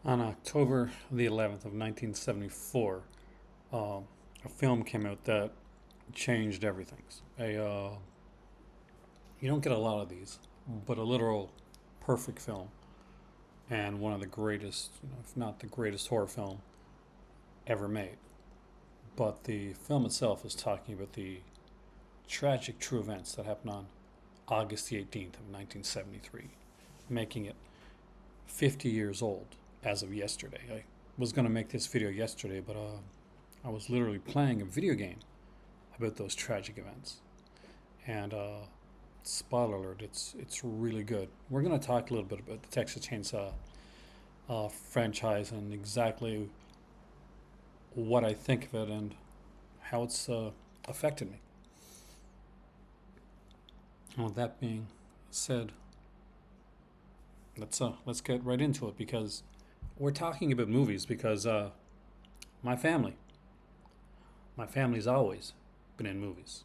On October the 11th of 1974, a film came out that changed everything. You don't get a lot of these, but a literal perfect film and one of the greatest, if not the greatest horror film ever made. But the film itself is talking about the tragic true events that happened on August the 18th of 1973, making it 50 years old as of yesterday. I was going to make this video yesterday, but I was literally playing a video game about those tragic events. And spoiler alert, it's really good. We're going to talk a little bit about the Texas Chainsaw franchise and exactly what I think of it and how it's affected me. And with that being said, let's get right into it, because we're talking about movies because my family my family's always been in movies.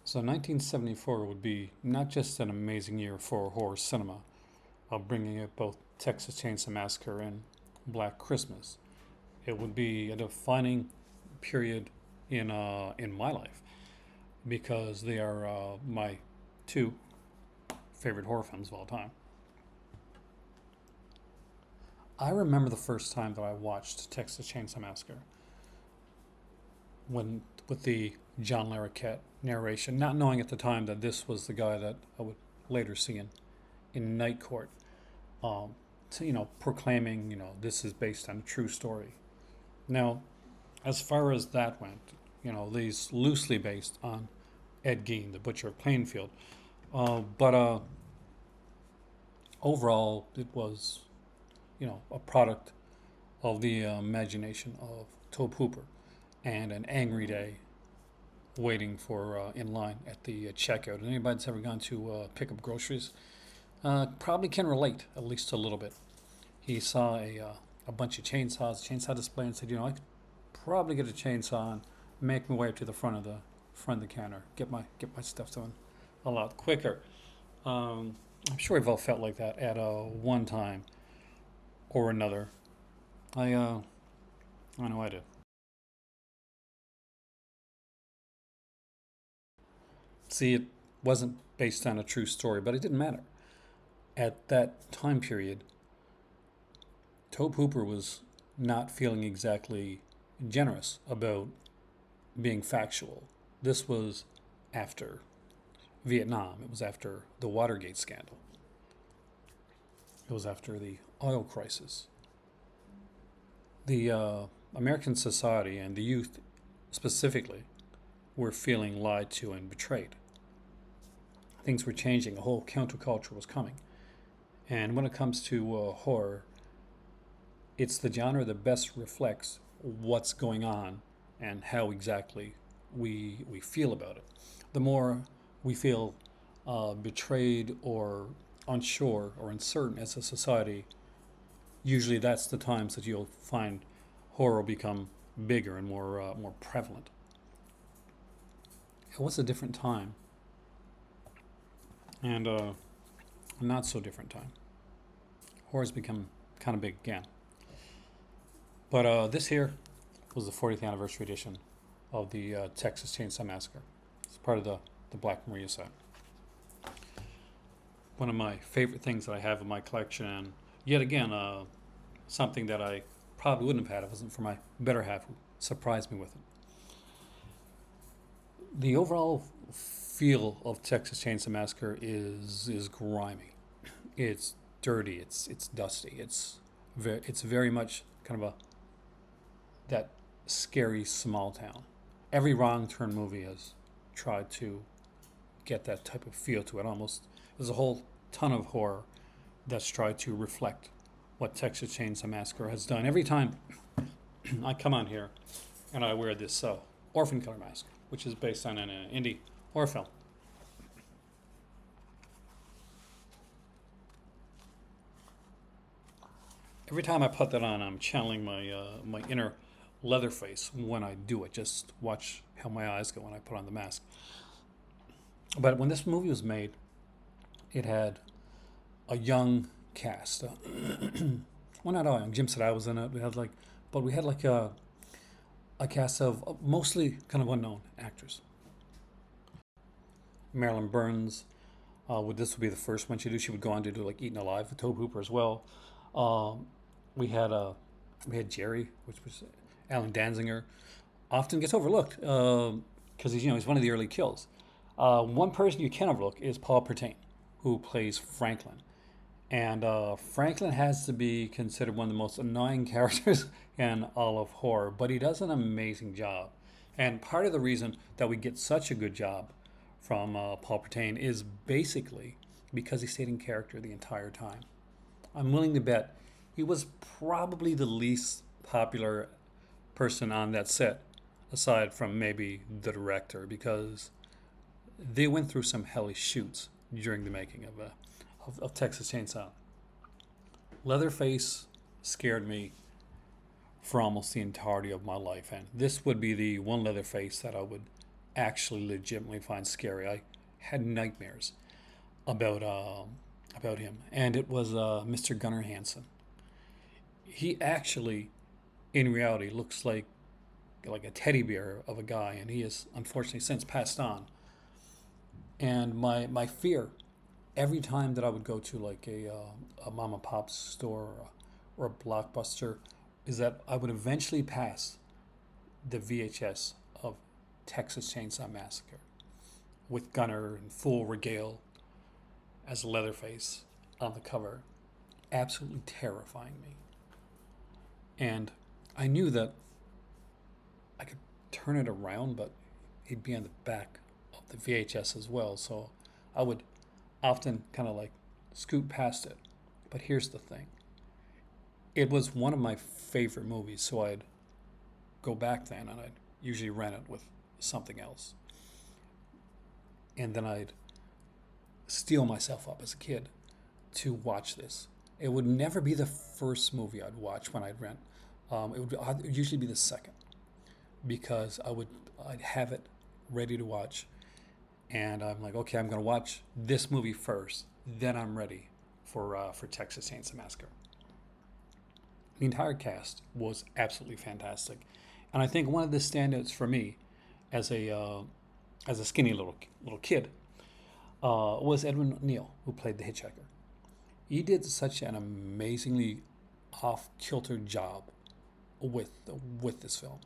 So 1974 would be not just an amazing year for horror cinema, bringing out both Texas Chainsaw Massacre and Black Christmas. It would be a defining period in my life because they are my two favorite horror films of all time. I remember the first time that I watched Texas Chainsaw Massacre when with the John Larroquette narration, not knowing at the time that this was the guy that I would later see in Night Court, proclaiming, this is based on a true story. Now, as far as that went, these loosely based on Ed Gein, the Butcher of Plainfield, but overall it was, a product of the imagination of Tobe Hooper and an angry day waiting for in line at the checkout. And anybody that's ever gone to pick up groceries probably can relate at least a little bit. He saw a bunch of chainsaw display, and said, I could probably get a chainsaw and make my way up to the front of the counter, get my stuff done a lot quicker. I'm sure we've all felt like that at one time or another. I know I did. See, it wasn't based on a true story, but it didn't matter. At that time period, Tobe Hooper was not feeling exactly generous about being factual. This was after Vietnam. It was after the Watergate scandal. It was after the oil crisis. The American society and the youth specifically were feeling lied to and betrayed. Things were changing. A whole counterculture was coming. And when it comes to horror, it's the genre that best reflects what's going on and how exactly we feel about it. The more we feel betrayed or unsure or uncertain as a society, usually that's the times that you'll find horror become bigger and more prevalent. It was a different time, and a not so different time. Horror's become kind of big again. But this here was the 40th anniversary edition of the Texas Chainsaw Massacre. It's part of the Black Maria set. One of my favorite things that I have in my collection, and yet again, something that I probably wouldn't have had if it wasn't for my better half who surprised me with it. The overall feel of Texas Chainsaw Massacre is grimy. It's dirty. It's dusty. It's very much kind of that scary small town. Every wrong turn movie has tried to get that type of feel to it. Almost there's a whole ton of horror that's tried to reflect what Texas Chainsaw Massacre has done. Every time I come on here and I wear this Orphan Killer Massacre, which is based on an indie horror film. Every time I put that on, I'm channeling my inner Leatherface when I do it. Just watch how my eyes go when I put on the mask. But when this movie was made, it had a young cast. Well, not all young. Jim Sedai was in it. We had like a cast of mostly kind of unknown actors. Marilyn Burns. This would be the first one she do. She would go on to do like Eaten Alive with Tobe Hooper as well. Um, we had Jerry, which was Alan Danziger. Often gets overlooked because he's one of the early kills. One person you can overlook is Paul Pertain, who plays Franklin. And Franklin has to be considered one of the most annoying characters in all of horror, but he does an amazing job. And part of the reason that we get such a good job from Paul Pertain is basically because he stayed in character the entire time. I'm willing to bet he was probably the least popular person on that set, aside from maybe the director, because they went through some hellish shoots during the making of Texas Chainsaw. Leatherface scared me for almost the entirety of my life, and this would be the one Leatherface that I would actually legitimately find scary. I had nightmares about him, and it was Mr. Gunnar Hansen. He actually, in reality, looks like a teddy bear of a guy, and he has unfortunately since passed on. And my fear every time that I would go to like a mom and pop store or a Blockbuster is that I would eventually pass the VHS of Texas Chainsaw Massacre with Gunner in full regale as Leatherface on the cover, absolutely terrifying me. And I knew that I could turn it around, but he'd be on the back of the VHS as well, so I would often kind of like scoot past it. But here's the thing. It was one of my favorite movies, so I'd go back then and I'd usually rent it with something else. And then I'd steel myself up as a kid to watch this. It would never be the first movie I'd watch when I'd rent. I'd usually be the second because I'd have it ready to watch, and I'm like, okay, I'm gonna watch this movie first, then I'm ready for Texas Chainsaw Massacre. The entire cast was absolutely fantastic, and I think one of the standouts for me as a skinny little kid was Edwin Neal, who played the hitchhiker. He did such an amazingly off-kilter job with this film,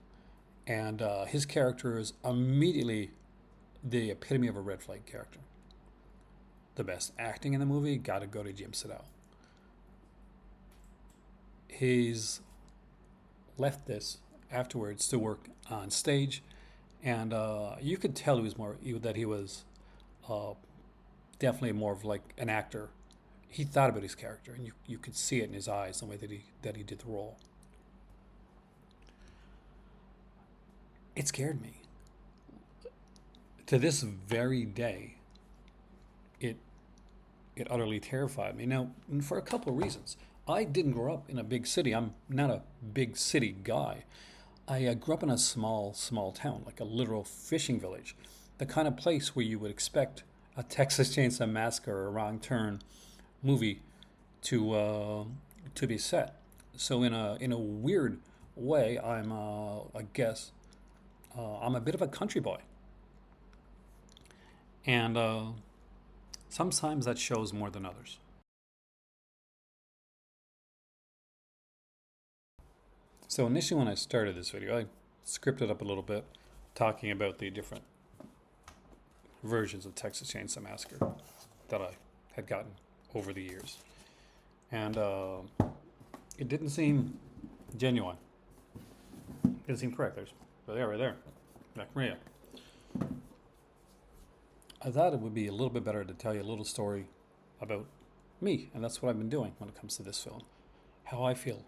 and his character is immediately the epitome of a red flag character. The best acting in the movie got to go to Jim Sedal. He's left this afterwards to work on stage, and you could tell that he was definitely more of like an actor. He thought about his character, and you could see it in his eyes, the way that he did the role. It scared me. To this very day, it utterly terrified me. Now, for a couple of reasons. I didn't grow up in a big city. I'm not a big city guy. I grew up in a small town, like a literal fishing village, the kind of place where you would expect a Texas Chainsaw Massacre or a Wrong Turn movie to be set. So in a weird way, I guess I'm a bit of a country boy, and sometimes that shows more than others. So initially, when I started this video, I scripted up a little bit, talking about the different versions of Texas Chainsaw Massacre that I had gotten over the years, and it didn't seem genuine. It didn't seem correct. Right there, Jack Maria. I thought it would be a little bit better to tell you a little story about me, and that's what I've been doing when it comes to this film, how I feel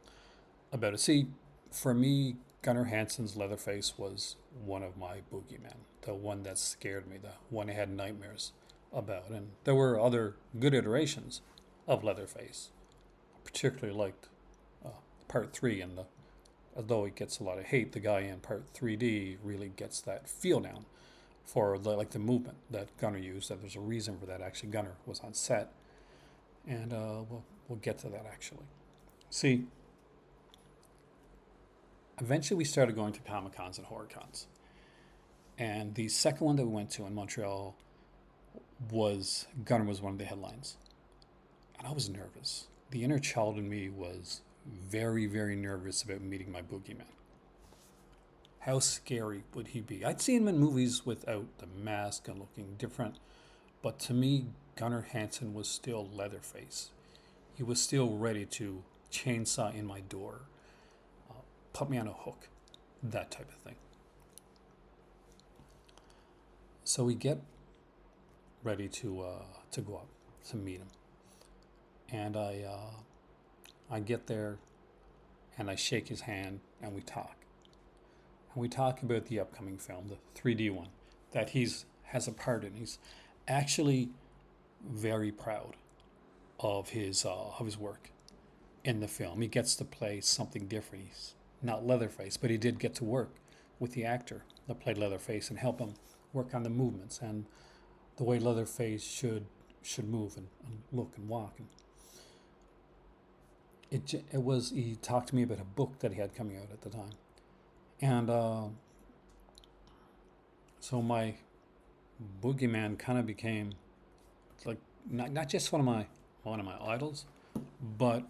about it. See, for me, Gunnar Hansen's Leatherface was one of my boogeymen, the one that scared me, the one I had nightmares about. And there were other good iterations of Leatherface. I particularly liked uh, Part 3, and although it gets a lot of hate, the guy in Part 3D really gets that feel down for the movement that Gunnar used. That there's a reason for that. Actually, Gunnar was on set, and we'll get to that actually. See, eventually we started going to Comic Cons and horror cons, and the second one that we went to in Montreal was Gunnar was one of the headlines, and I was nervous. The inner child in me was very, very nervous about meeting my boogeyman. How scary would he be? I'd seen him in movies without the mask and looking different, but to me, Gunnar Hansen was still Leatherface. He was still ready to chainsaw in my door, put me on a hook, that type of thing. So we get ready to go up to meet him, and I get there, and I shake his hand, and we talk. And we talk about the upcoming film, the 3D one, that has a part in. He's actually very proud of his work in the film. He gets to play something different. He's not Leatherface, but he did get to work with the actor that played Leatherface and help him work on the movements and the way Leatherface should move and look and walk. And he talked to me about a book that he had coming out at the time. And so my boogeyman kind of became like not just one of my idols, but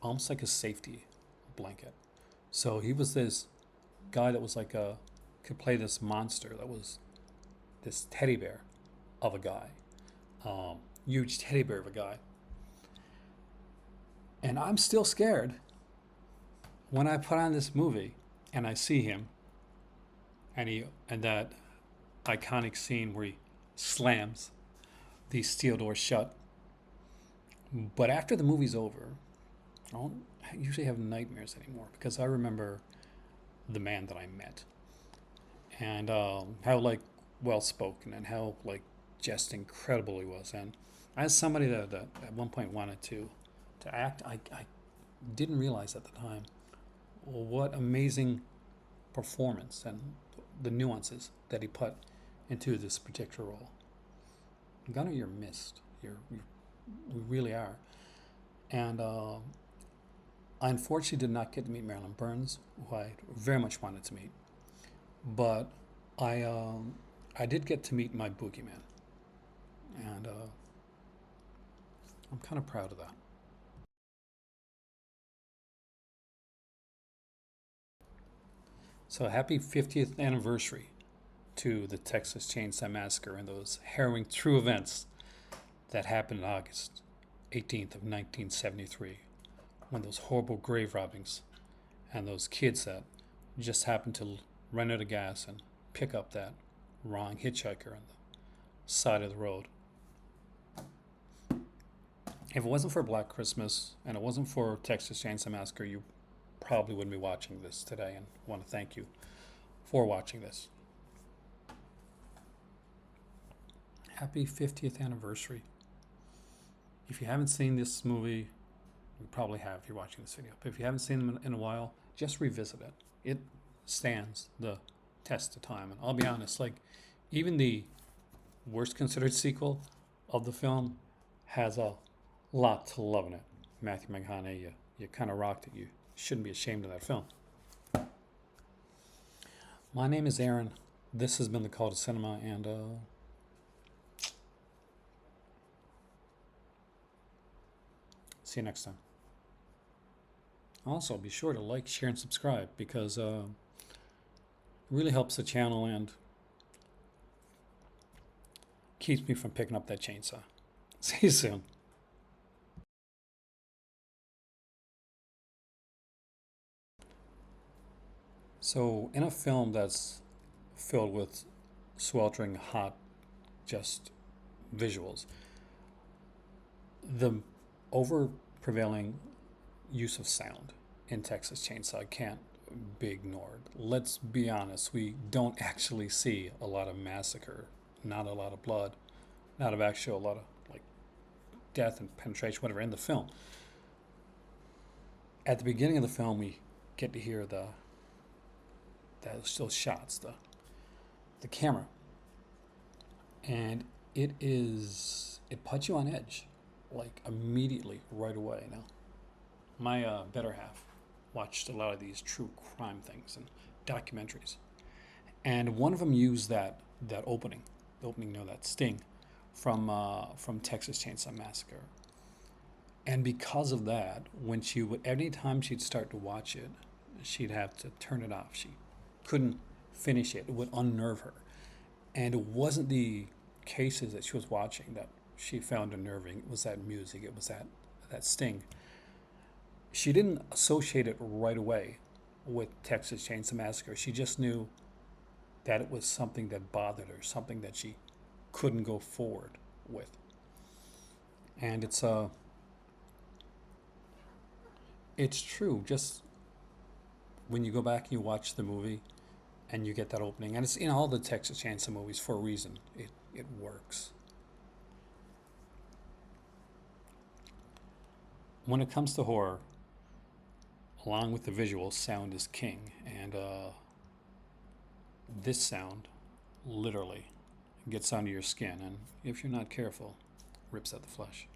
almost like a safety blanket. So he was this guy that was could play this monster that was this teddy bear of a guy, huge teddy bear of a guy. And I'm still scared when I put on this movie and I see him, and that iconic scene where he slams these steel doors shut. But after the movie's over, I don't usually have nightmares anymore because I remember the man that I met and how well spoken and how just incredible he was. And as somebody that at one point wanted to act, I didn't realize at the time what amazing performance and the nuances that he put into this particular role. Gunnar, you're missed. We really are. And I unfortunately did not get to meet Marilyn Burns, who I very much wanted to meet. But I did get to meet my boogeyman, and I'm kind of proud of that. So happy 50th anniversary to the Texas Chainsaw Massacre and those harrowing true events that happened on August 18th of 1973, when those horrible grave robbings and those kids that just happened to run out of gas and pick up that wrong hitchhiker on the side of the road. If it wasn't for Black Christmas and it wasn't for Texas Chainsaw Massacre, you probably wouldn't be watching this today, and I want to thank you for watching this. Happy 50th anniversary. If you haven't seen this movie, you probably have if you're watching this video, but if you haven't seen them in a while, just revisit it. It stands the test of time. And I'll be honest, even the worst considered sequel of the film has a lot to love in it. Matthew McConaughey, you kind of rocked it. You shouldn't be ashamed of that film. My name is Aaron. This has been The Call to Cinema, and see you next time. Also, be sure to like, share, and subscribe because it really helps the channel and keeps me from picking up that chainsaw. See you soon. So, in a film that's filled with sweltering hot, just visuals, the over prevailing use of sound in Texas Chainsaw can't be ignored. Let's be honest, we don't actually see a lot of massacre, not a lot of blood, not of actual a lot of like death and penetration, whatever in the film. At the beginning of the film, we get to hear those shots, the camera, and it puts you on edge, like immediately right away. Now, my better half watched a lot of these true crime things and documentaries, and one of them used that opening, that sting from Texas Chainsaw Massacre. And because of that, when she would, anytime she'd start to watch it, she'd have to turn it off. She couldn't finish it. It would unnerve her. And it wasn't the cases that she was watching that she found unnerving. It was that music. It was that sting. She didn't associate it right away with Texas Chainsaw Massacre. She just knew that it was something that bothered her, something that she couldn't go forward with. And it's true. Just when you go back and you watch the movie and you get that opening, and it's in all the Texas Chainsaw movies for a reason. It works. When it comes to horror, along with the visual, sound is king, and this sound literally gets under your skin, and if you're not careful, rips at the flesh.